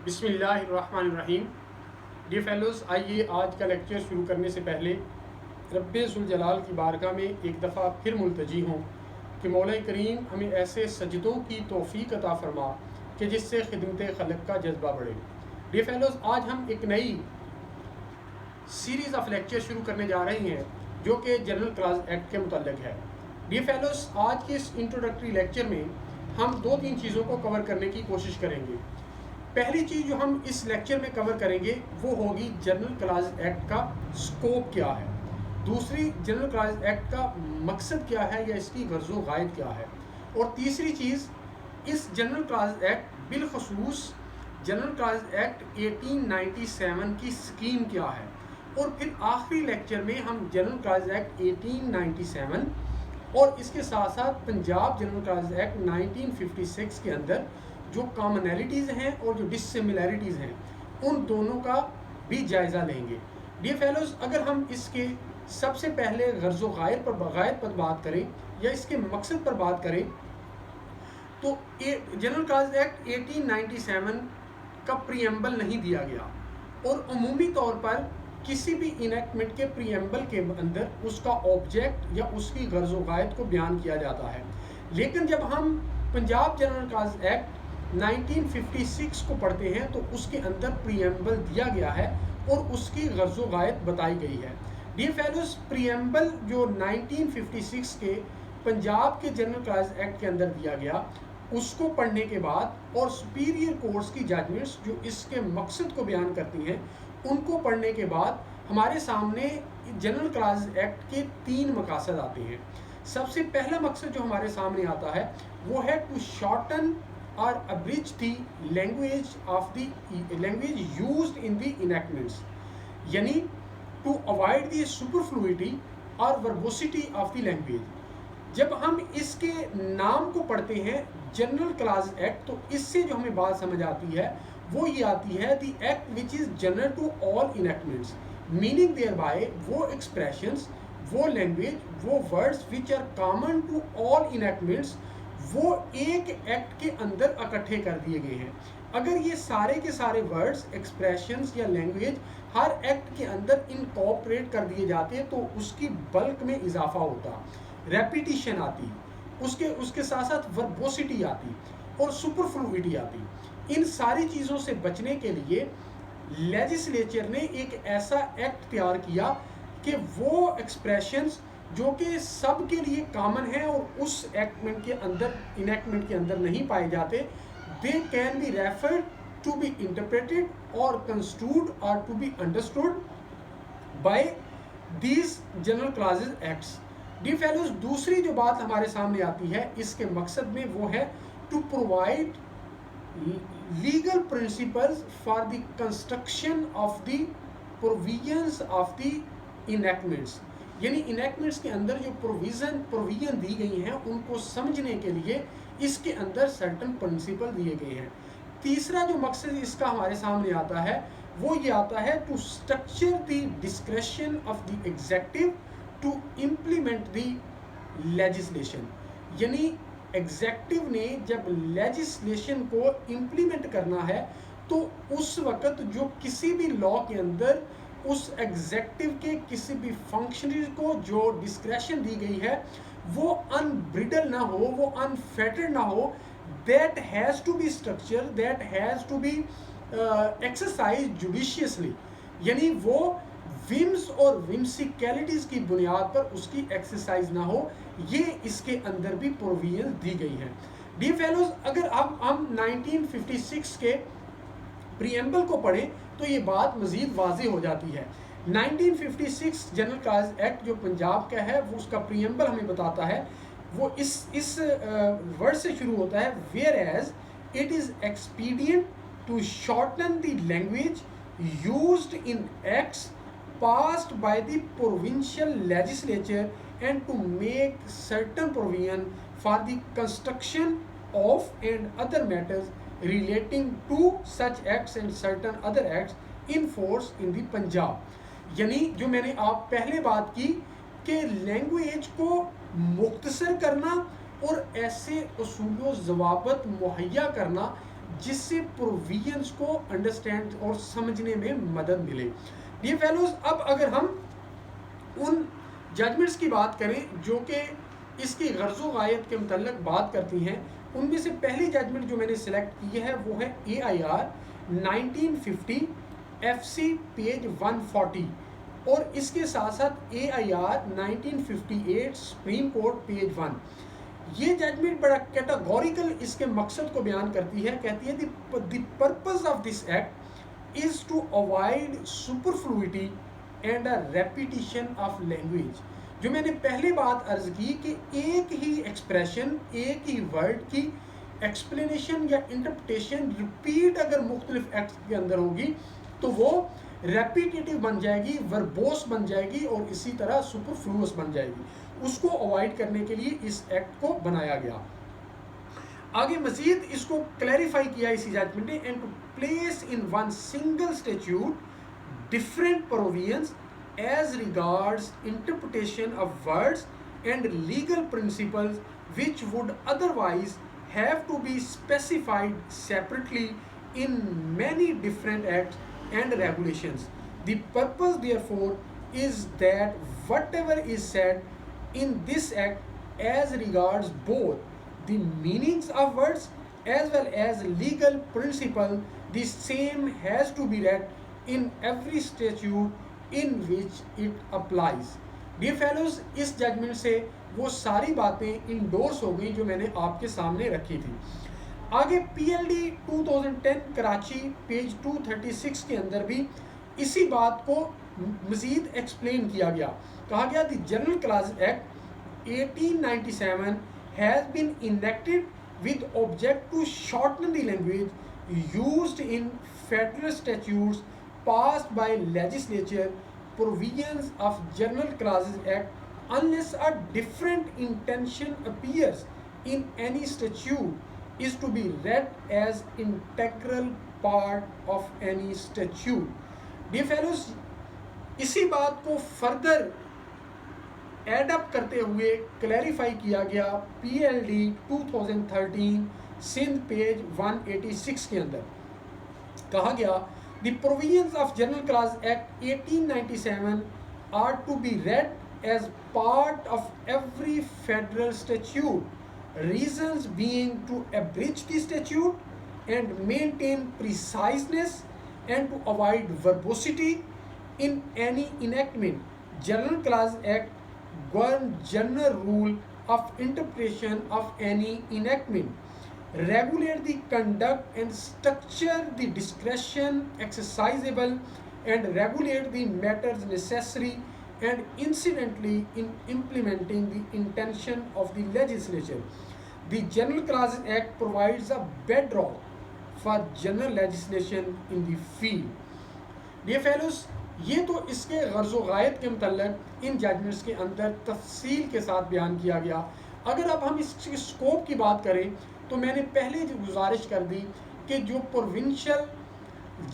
बिस्मिल्लाहिर्रहमानिर्रहीम। Dear fellows, आइए आज का लेक्चर शुरू करने से पहले रब्बे ज़ुल जलाल की बारगाह में एक दफ़ा फिर मुल्तजी हों कि मौला करीम हमें ऐसे सजदों की तौफ़ीक अता फ़रमा कि जिससे खिदमत खलक का जज्बा बढ़े। डियर फेलोज़, आज हम एक नई सीरीज़ ऑफ लेक्चर शुरू करने जा रहे हैं जो कि जनरल क्लास एक्ट के मुतल्लिक है। डियर फेलोज़, आज के इस इंट्रोडक्टरी लेक्चर में हम 2-3 चीज़ों को कवर करने की कोशिश करेंगे। पहली चीज़ जो हम इस लेक्चर में कवर करेंगे वो होगी जनरल क्लास एक्ट का स्कोप क्या है। दूसरी, जनरल क्लास एक्ट का मकसद क्या है या इसकी गर्ज़ो गायद क्या है। और तीसरी चीज़, इस जनरल क्लास एक्ट बिलखसूस जनरल क्लास एक्ट 1897 की स्कीम क्या है। और फिर आखिरी लेक्चर में हम जनरल क्लास एक्ट 1897 और इसके साथ साथ पंजाब जनरल क्लास एक्ट 1956 के अंदर जो कॉमनैलिटीज़ हैं और जो डिसिमिलैरिटीज़ हैं उन दोनों का भी जायज़ा लेंगे। डियर फेलोज़, अगर हम इसके सबसे पहले गर्ज़ो गायद पर बात करें या इसके मकसद पर बात करें तो जनरल क्लास एक्ट 1897 का प्रीएम्बल नहीं दिया गया और अमूमी तौर पर किसी भी इनेक्टमेंट के प्रीएम्बल के अंदर उसका ऑब्जेक्ट या उसकी गर्ज़ो गायद को बयान किया जाता है। लेकिन जब हम पंजाब जनरल क्लास एक्ट 1956 को पढ़ते हैं तो उसके अंदर प्रीएम्बल दिया गया है और उसकी गर्ज़ो गायद बताई गई है। डियर फेलोज़, प्रीएम्बल जो 1956 के पंजाब के जनरल क्लास एक्ट के अंदर दिया गया उसको पढ़ने के बाद और सुपीरियर कोर्ट्स की जजमेंट्स जो इसके मकसद को बयान करती हैं उनको पढ़ने के बाद हमारे सामने जनरल क्लास एक्ट के 3 मकासद आते हैं। सबसे पहला मकसद जो हमारे सामने आता है वो है to shorten or abridge the language used in the enactments, यानी to avoid the superfluity or verbosity of the language। जब हम इसके नाम को पढ़ते हैं जनरल क्लास एक्ट तो इससे जो हमें बात समझ आती है वो ये आती है the act which is general to all enactments, meaning thereby वो एक्सप्रेशंस, वो लैंग्वेज, वो words which are common to all enactments वो एक एक्ट के अंदर इकट्ठे कर दिए गए हैं। अगर ये सारे के सारे वर्ड्स, एक्सप्रेशंस या लैंग्वेज हर एक्ट के अंदर इनकॉर्पोरेट कर दिए जाते हैं तो उसकी बल्क में इजाफा होता, रेपिटिशन आती, उसके साथ साथ वर्बोसिटी आती और सुपरफ्लुइटी आती। इन सारी चीज़ों से बचने के लिए लेजिस्लेचर ने एक ऐसा एक्ट तैयार किया कि वो एक्सप्रेशंस जो कि सब के लिए कॉमन है और उस इनेक्टमेंट के अंदर नहीं पाए जाते, they can be referred to be interpreted और कंस्ट्रूड और to be understood by these general classes acts. Dear fellows, दूसरी जो बात हमारे सामने आती है इसके मकसद में वो है to provide legal principles for the construction of the provisions of the enactments, यानी इनेक्टमेंट्स के अंदर जो प्रोविजन दी गई हैं उनको समझने के लिए इसके अंदर सर्टन प्रिंसिपल दिए गए हैं। तीसरा जो मकसद इसका हमारे सामने आता है वो ये आता है to structure the discretion of the executive to implement the legislation, यानी एग्जेक्टिव ने जब लेजिस्लेशन को इम्प्लीमेंट करना है तो उस वक्त जो किसी भी लॉ के अंदर उस एग्जेक्टिव के किसी भी फंक्शनरी को जो डिस्क्रेशन दी गई है वो अनब्रिडल ना हो, वो अनफेटर्ड ना हो, that has to be structure, that has to be exercise judiciously, यानी वो विम्स और विम्सिकैलिटीज़ की बुनियाद पर उसकी एक्सरसाइज ना हो, ये इसके अंदर भी प्रोविजन दी गई है। डी फेलोज़, अगर अब हम 1956 के प्रीएम्बल को पढ़ें तो ये बात मज़ीद वाज़ेह हो जाती है। 1956 जनरल क्लास एक्ट जो पंजाब का है वो उसका प्रीएम्बल हमें बताता है, वो इस वर्ड से शुरू होता है, whereas it is expedient to shorten the language used in acts passed by the provincial legislature and to make certain provision for the construction of and other matters relating to such acts and certain other acts in force in the Punjab। यानी जो मैंने आप पहले बात की कि language को मुख्तसर करना और ऐसे उसूल ज़वाबत मुहैया करना जिससे प्रोविजंस को अंडरस्टैंड और समझने में मदद मिले। डियर फेलोज, अब अगर हम उन जजमेंट्स की बात करें जो कि इसकी गर्ज़ व गायत के मुतल्लिक़ बात करती हैं, उनमें से पहली जजमेंट जो मैंने सेलेक्ट की है वो है AIR 1950 FC पेज 140, और इसके साथ साथ AIR 1958 सुप्रीम कोर्ट पेज 1। ये जजमेंट बड़ा कैटेगोरिकल इसके मकसद को बयान करती है। कहती है the purpose of this act is to avoid superfluity and a repetition of language. जो मैंने पहले बात अर्ज की कि एक ही एक्सप्रेशन, एक ही वर्ड की एक्सप्लेनेशन या इंटरप्रिटेशन रिपीट अगर मुख्तलिफ एक्ट के अंदर होगी तो वो रेपिटेटिव बन जाएगी, वर्बोस बन जाएगी और इसी तरह सुपरफ्लुअस बन जाएगी। उसको अवॉइड करने के लिए इस एक्ट को बनाया गया। आगे मजीद इसको क्लैरिफाई किया इसी जजमेंट ने, and to place in one single statute different provisions as regards interpretation of words and legal principles which would otherwise have to be specified separately in many different acts and regulations. The purpose therefore is that whatever is said in this act as regards both the meanings of words as well as legal principle, the same has to be read in every statute in which it applies. Dear fellows, इस judgement से वो सारी बातें endorse हो गई जो मैंने आपके सामने रखी थी। आगे PLD 2010 कराची पेज 236 के अंदर भी इसी बात को मजीद एक्सप्लेन किया गया। कहा गया the general class act 1897 has been enacted with object to shorten the language used in federal statutes passed by legislature. Provisions of General Clauses Act unless a different intention appears in any statute is to be read as integral part of any statute. Dear fellows, इसी बात को further add up करते हुए clarify किया गया PLD 2013 Sindh page 186 के अंदर। कहा गया the provisions of general class act 1897 are to be read as part of every federal statute, reasons being to abridge the statute and maintain preciseness and to avoid verbosity in any enactment. General Clause Act govern general rule of interpretation of any enactment, regulate the conduct and structure the discretion exercisable, and regulate the matters necessary and incidentally in implementing the intention of the legislature. The General Clauses Act provides a bedrock for general legislation in the field. Dear fellows, ये तो इसके girls व गायत के मुतल्लिक़ इन judgements के अंदर तफसील के साथ बयान किया गया। अगर अब हम इसके स्कोप की बात करें तो मैंने पहले जो गुजारिश कर दी कि जो प्रोविंशियल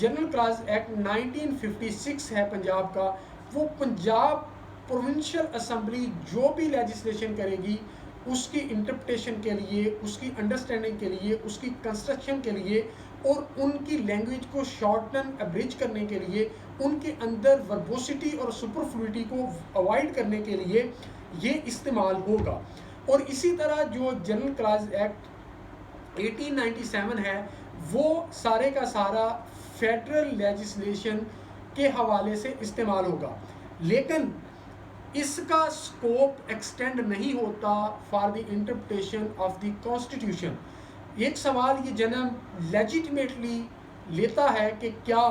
जनरल क्लास एक्ट 1956 है पंजाब का, वो पंजाब प्रोविंशियल असम्बली जो भी लेजिस्लेशन करेगी उसकी इंटरप्रिटेशन के लिए, उसकी अंडरस्टैंडिंग के लिए, उसकी कंस्ट्रक्शन के लिए और उनकी लैंग्वेज को शॉर्टन अब्रिज करने के लिए, उनके अंदर वर्बोसिटी और सुपरफ्लुइटी को अवॉइड करने के लिए ये इस्तेमाल होगा। और इसी तरह जो जनरल क्लास एक्ट 1897 है वो सारे का सारा फेडरल लेजिस्लेशन के हवाले से इस्तेमाल होगा, लेकिन इसका स्कोप एक्सटेंड नहीं होता for the interpretation of the constitution. एक सवाल ये जन्म लेजिटिमेटली लेता है कि क्या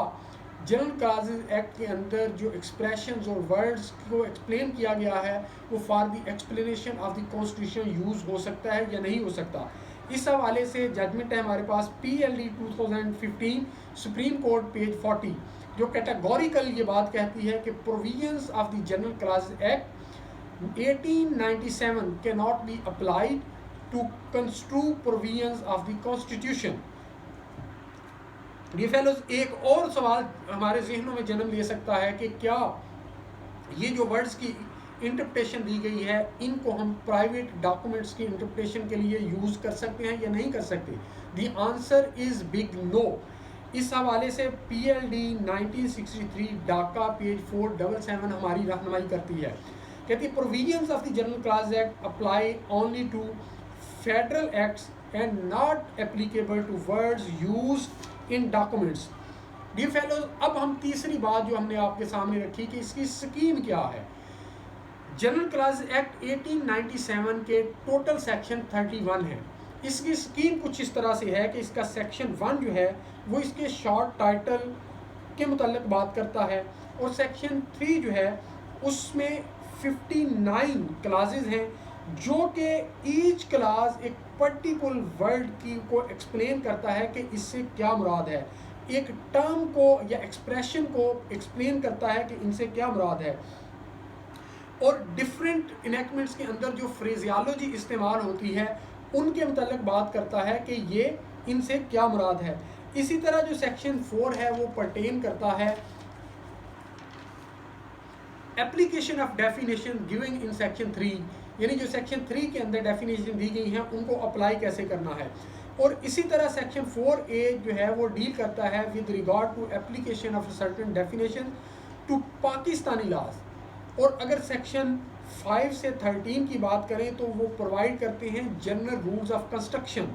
जनरल क्लासेस एक्ट के अंदर जो एक्सप्रेशंस और वर्ड्स को एक्सप्लेन किया गया है वो for the explanation of the constitution use हो सकता है या नहीं हो सकता। इस हवाले से जजमेंट है हमारे पास PLD 2015 सुप्रीम कोर्ट पेज 40, जो कैटेगोरिकल ये बात कहती है कि provisions of the general classes act 1897 can not be applied to construe provisions of the constitution. Dear fellows, एक और सवाल हमारे जहनों में जन्म ले सकता है कि क्या ये जो वर्ड्स की इंटरप्रिटेशन दी गई है इनको हम प्राइवेट डॉक्यूमेंट्स की इंटरप्रिटेशन के लिए यूज़ कर सकते हैं या नहीं कर सकते। The answer is big no. इस हवाले से PLD 1963 डाका पेज 477 हमारी रहनुमाई करती है। कहती है provisions of the general class act apply only to federal acts and not applicable to words used in documents. Dear fellows, अब हम तीसरी बात जो हमने आपके सामने रखी कि इसकी स्कीम क्या है। जनरल क्लास एक्ट 1897 के टोटल सेक्शन 31 है। इसकी स्कीम कुछ इस तरह से है कि इसका सेक्शन 1 जो है वो इसके शॉर्ट टाइटल के मुतल्लिक बात करता है, और सेक्शन 3 जो है उसमें 59 क्लासेस हैं, जो कि ईच क्लास एक पर्टिकुलर वर्ड की को एक्सप्लेन करता है कि इससे क्या मुराद है, एक टर्म को या एक्सप्रेशन को एक्सप्लेन करता है कि इनसे क्या मुराद है, और डिफरेंट इनेक्टमेंट्स के अंदर जो फ्रेजियोलॉजी इस्तेमाल होती है उनके मुतालिक बात करता है कि ये इनसे क्या मुराद है। इसी तरह जो सेक्शन 4 है वो पर्टेन करता है application of definition giving in section 3, यानी जो सेक्शन 3 के अंदर डेफिनेशन दी गई हैं उनको अप्लाई कैसे करना है। और इसी तरह सेक्शन 4A जो है वो डील करता है with regard to application of certain definition to Pakistani laws. और अगर सेक्शन 5 से 13 की बात करें तो वो प्रोवाइड करते हैं जनरल रूल्स ऑफ कंस्ट्रक्शन।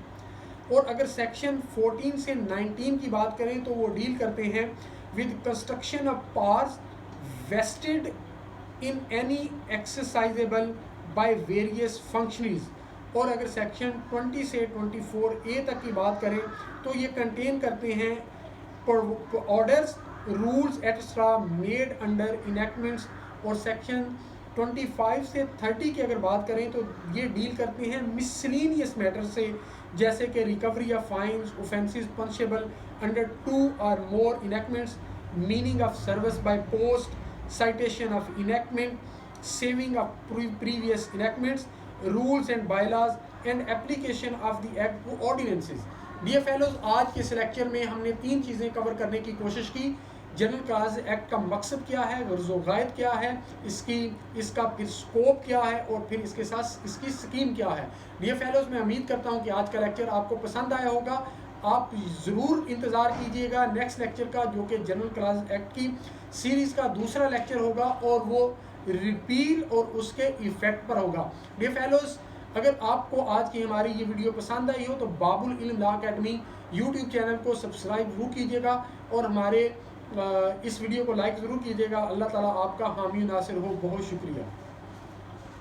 और अगर सेक्शन 14 से 19 की बात करें तो वो डील करते हैं with construction of powers vested in any exercisable by various functionaries. और अगर सेक्शन 20 से 24A तक की बात करें तो ये कंटेन करते हैं orders, rules extra made under enactments. और सेक्शन 25 से 30 की अगर बात करें तो ये डील करते हैं मिसलिनियस मैटर से, जैसे कि recovery of fines, offences punishable under 2 और more enactments, meaning of service by post, citation of enactment, saving of previous enactments, rules and bylaws and application of the act to ordinances। Dear fellows, आज के इस lecture में हमने 3 चीज़ें cover करने की कोशिश की। जनरल क्लास एक्ट का मकसद क्या है, गर्ज़ व गायद क्या है, इसका फिर स्कोप क्या है, और फिर इसके साथ इसकी स्कीम क्या है। डियर फेलोज, मैं उम्मीद करता हूँ कि आज का लेक्चर आपको पसंद आया होगा। आप ज़रूर इंतज़ार कीजिएगा नेक्स्ट लेक्चर का, जो कि जनरल क्लास एक्ट की सीरीज़ का दूसरा लेक्चर होगा, और वो रिपील और उसके इफ़ेक्ट पर होगा। डियर फेलोज, अगर आपको आज की हमारी ये वीडियो पसंद आई हो तो बाबुल इल्म लॉ अकेडमी यूट्यूब चैनल को सब्सक्राइब ज़रूर कीजिएगा, और हमारे इस वीडियो को लाइक ज़रूर कीजिएगा। अल्लाह ताला आपका हामी नासिर हो। बहुत शुक्रिया।